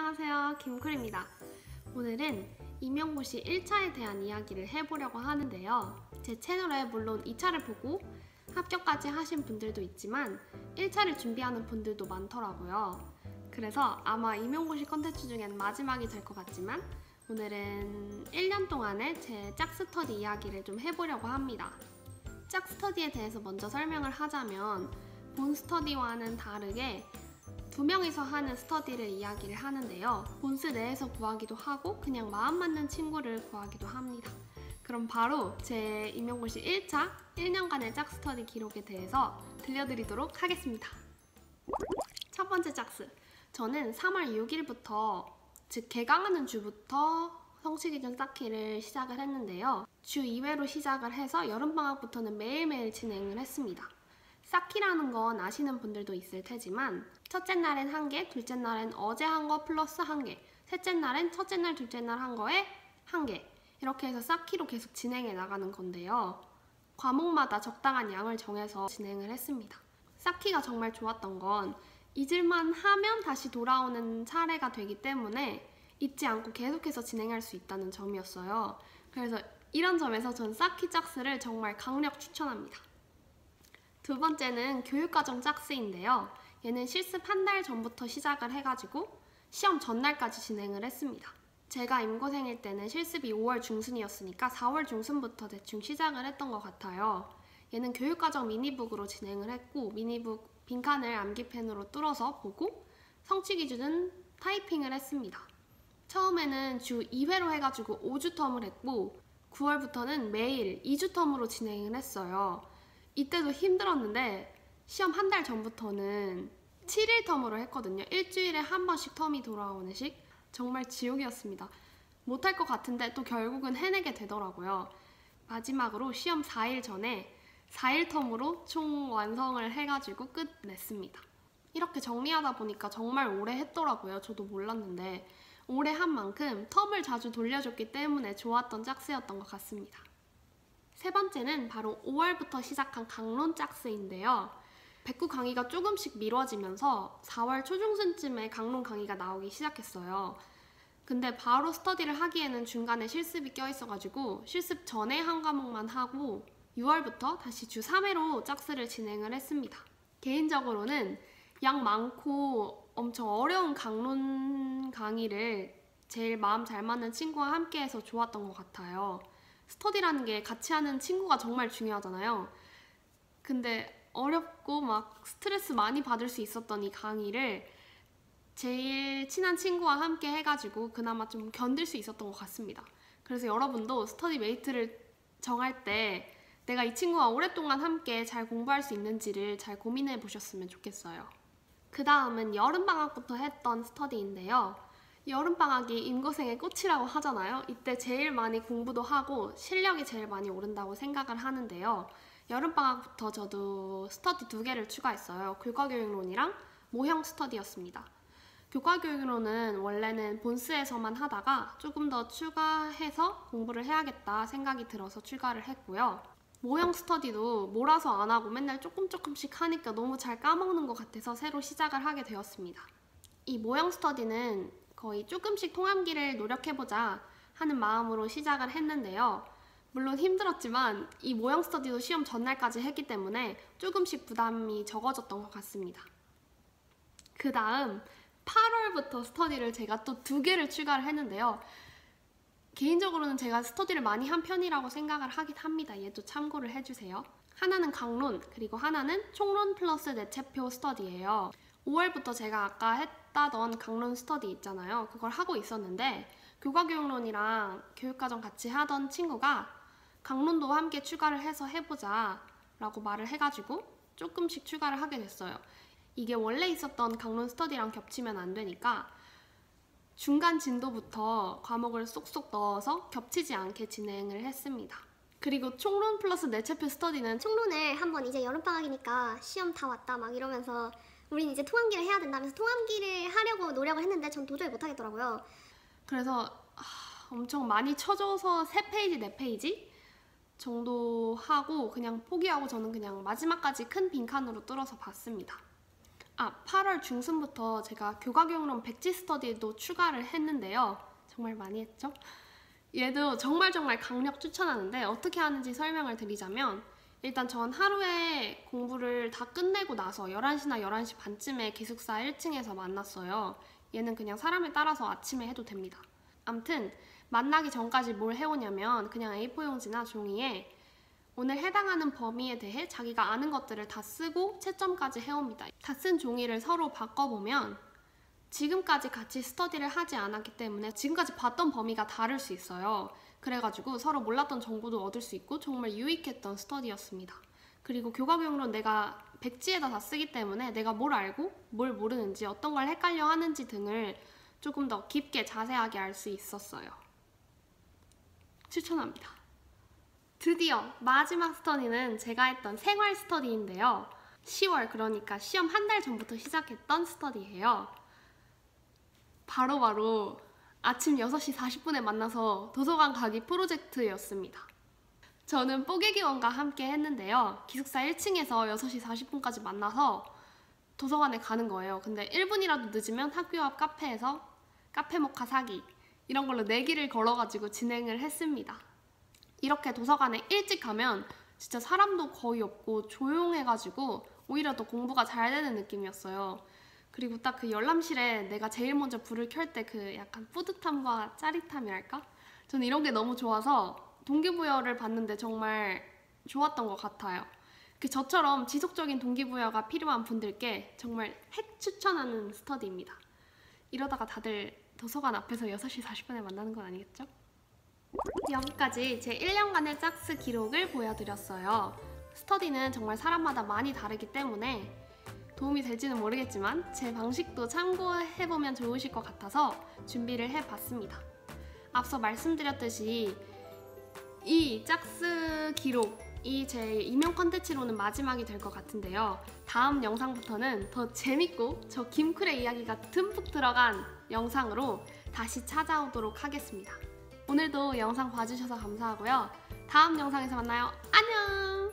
안녕하세요, 김쿨입니다. 오늘은 임용고시 1차에 대한 이야기를 해보려고 하는데요. 제 채널에 물론 2차를 보고 합격까지 하신 분들도 있지만 1차를 준비하는 분들도 많더라고요. 그래서 아마 임용고시 컨텐츠 중엔 마지막이 될 것 같지만 오늘은 1년 동안의 제 짝스터디 이야기를 좀 해보려고 합니다. 짝스터디에 대해서 먼저 설명을 하자면 본 스터디와는 다르게 2명이서 하는 스터디를 이야기를 하는데요. 본스 내에서 구하기도 하고 그냥 마음 맞는 친구를 구하기도 합니다. 그럼 바로 제 임용고시 1차 1년간의 짝스터디 기록에 대해서 들려드리도록 하겠습니다. 첫 번째 짝스. 저는 3월 6일부터 즉 개강하는 주부터 성취기준 쌓기를 시작을 했는데요. 주 2회로 시작을 해서 여름방학부터는 매일매일 진행을 했습니다. 쌓기라는 건 아시는 분들도 있을 테지만 첫째 날엔 1개, 둘째 날엔 어제 한 거 플러스 1개, 셋째 날엔 첫째 날, 둘째 날 한 거에 1개 이렇게 해서 쌓기로 계속 진행해 나가는 건데요. 과목마다 적당한 양을 정해서 진행을 했습니다. 쌓기가 정말 좋았던 건 잊을만 하면 다시 돌아오는 차례가 되기 때문에 잊지 않고 계속해서 진행할 수 있다는 점이었어요. 그래서 이런 점에서 전 쌓기 짝스를 정말 강력 추천합니다. 두 번째는 교육과정 짝스인데요. 얘는 실습 한 달 전부터 시작을 해가지고 시험 전날까지 진행을 했습니다. 제가 임고생일 때는 실습이 5월 중순이었으니까 4월 중순부터 대충 시작을 했던 것 같아요. 얘는 교육과정 미니북으로 진행을 했고 미니북 빈칸을 암기펜으로 뚫어서 보고 성취 기준은 타이핑을 했습니다. 처음에는 주 2회로 해가지고 5주 텀을 했고 9월부터는 매일 2주 텀으로 진행을 했어요. 이때도 힘들었는데 시험 한 달 전부터는 7일 텀으로 했거든요. 일주일에 한 번씩 텀이 돌아오는 식. 정말 지옥이었습니다. 못할 것 같은데 또 결국은 해내게 되더라고요. 마지막으로 시험 4일 전에 4일 텀으로 총 완성을 해가지고 끝냈습니다. 이렇게 정리하다 보니까 정말 오래 했더라고요. 저도 몰랐는데 오래 한 만큼 텀을 자주 돌려줬기 때문에 좋았던 짝스였던 것 같습니다. 세 번째는 바로 5월부터 시작한 강론 짝스인데요. 백구 강의가 조금씩 미뤄지면서 4월 초중순쯤에 강론 강의가 나오기 시작했어요. 근데 바로 스터디를 하기에는 중간에 실습이 껴있어가지고 실습 전에 한 과목만 하고 6월부터 다시 주 3회로 짝스를 진행을 했습니다. 개인적으로는 양 많고 엄청 어려운 강론 강의를 제일 마음 잘 맞는 친구와 함께해서 좋았던 것 같아요. 스터디라는 게 같이 하는 친구가 정말 중요하잖아요. 근데 어렵고 막 스트레스 많이 받을 수 있었던 이 강의를 제일 친한 친구와 함께 해가지고 그나마 좀 견딜 수 있었던 것 같습니다. 그래서 여러분도 스터디 메이트를 정할 때 내가 이 친구와 오랫동안 함께 잘 공부할 수 있는지를 잘 고민해 보셨으면 좋겠어요. 그 다음은 여름방학부터 했던 스터디인데요. 여름방학이 임고생의 꽃이라고 하잖아요. 이때 제일 많이 공부도 하고 실력이 제일 많이 오른다고 생각을 하는데요. 여름방학부터 저도 스터디 2개를 추가했어요. 교과교육론이랑 모형 스터디였습니다. 교과교육론은 원래는 본스에서만 하다가 조금 더 추가해서 공부를 해야겠다 생각이 들어서 추가를 했고요. 모형 스터디도 몰아서 안 하고 맨날 조금씩 하니까 너무 잘 까먹는 것 같아서 새로 시작을 하게 되었습니다. 이 모형 스터디는 거의 조금씩 통암기를 노력해보자 하는 마음으로 시작을 했는데요. 물론 힘들었지만 이 모형 스터디도 시험 전날까지 했기 때문에 조금씩 부담이 적어졌던 것 같습니다. 그 다음 8월부터 스터디를 제가 또 2개를 추가를 했는데요. 개인적으로는 제가 스터디를 많이 한 편이라고 생각을 하긴 합니다. 얘도 참고를 해주세요. 하나는 강론, 그리고 하나는 총론 플러스 내체표 스터디예요. 5월부터 제가 아까 했다던 강론 스터디 있잖아요. 그걸 하고 있었는데 교과교육론이랑 교육과정 같이 하던 친구가 강론도 함께 추가를 해서 해보자 라고 말을 해가지고 조금씩 추가를 하게 됐어요. 이게 원래 있었던 강론 스터디랑 겹치면 안 되니까 중간 진도부터 과목을 쏙쏙 넣어서 겹치지 않게 진행을 했습니다. 그리고 총론 플러스 내체표 스터디는 총론을 한번 이제 여름방학이니까 시험 다 왔다 막 이러면서 우린 이제 통암기를 해야 된다면서 통암기를 하려고 노력을 했는데 전 도저히 못하겠더라고요. 그래서 엄청 많이 쳐줘서 3페이지, 4페이지 정도 하고 그냥 포기하고 저는 그냥 마지막까지 큰 빈칸으로 뚫어서 봤습니다. 8월 중순부터 제가 교과경론 백지 스터디도 추가를 했는데요. 정말 많이 했죠? 얘도 정말 강력 추천하는데 어떻게 하는지 설명을 드리자면 일단 전 하루에 공부를 다 끝내고 나서 11시나 11시 반쯤에 기숙사 1층에서 만났어요. 얘는 그냥 사람에 따라서 아침에 해도 됩니다. 암튼 만나기 전까지 뭘 해오냐면 그냥 A4 용지나 종이에 오늘 해당하는 범위에 대해 자기가 아는 것들을 다 쓰고 채점까지 해옵니다. 다 쓴 종이를 서로 바꿔보면 지금까지 같이 스터디를 하지 않았기 때문에 지금까지 봤던 범위가 다를 수 있어요. 그래가지고 서로 몰랐던 정보도 얻을 수 있고 정말 유익했던 스터디였습니다. 그리고 교과경론 내가 백지에다 다 쓰기 때문에 내가 뭘 알고 뭘 모르는지 어떤 걸 헷갈려 하는지 등을 조금 더 깊게 자세하게 알 수 있었어요. 추천합니다. 드디어 마지막 스터디는 제가 했던 생활 스터디인데요. 10월 그러니까 시험 한 달 전부터 시작했던 스터디예요. 바로 아침 6시 40분에 만나서 도서관 가기 프로젝트였습니다. 저는 뽀개기원과 함께 했는데요. 기숙사 1층에서 6시 40분까지 만나서 도서관에 가는 거예요. 근데 1분이라도 늦으면 학교 앞 카페에서 카페 모카 사기 이런 걸로 내기를 걸어가지고 진행을 했습니다. 이렇게 도서관에 일찍 가면 진짜 사람도 거의 없고 조용해가지고 오히려 더 공부가 잘 되는 느낌이었어요. 그리고 딱 그 열람실에 내가 제일 먼저 불을 켤 때 그 약간 뿌듯함과 짜릿함이랄까? 저는 이런 게 너무 좋아서 동기부여를 받는데 정말 좋았던 것 같아요. 저처럼 지속적인 동기부여가 필요한 분들께 정말 핵 추천하는 스터디입니다. 이러다가 다들 도서관 앞에서 6시 40분에 만나는 건 아니겠죠? 여기까지 제 1년간의 짝스 기록을 보여드렸어요. 스터디는 정말 사람마다 많이 다르기 때문에 도움이 될지는 모르겠지만 제 방식도 참고해보면 좋으실 것 같아서 준비를 해봤습니다. 앞서 말씀드렸듯이 이 짝스 기록이 제 임용 컨텐츠로는 마지막이 될 것 같은데요. 다음 영상부터는 더 재밌고 저 김쿨의 이야기가 듬뿍 들어간 영상으로 다시 찾아오도록 하겠습니다. 오늘도 영상 봐주셔서 감사하고요. 다음 영상에서 만나요. 안녕!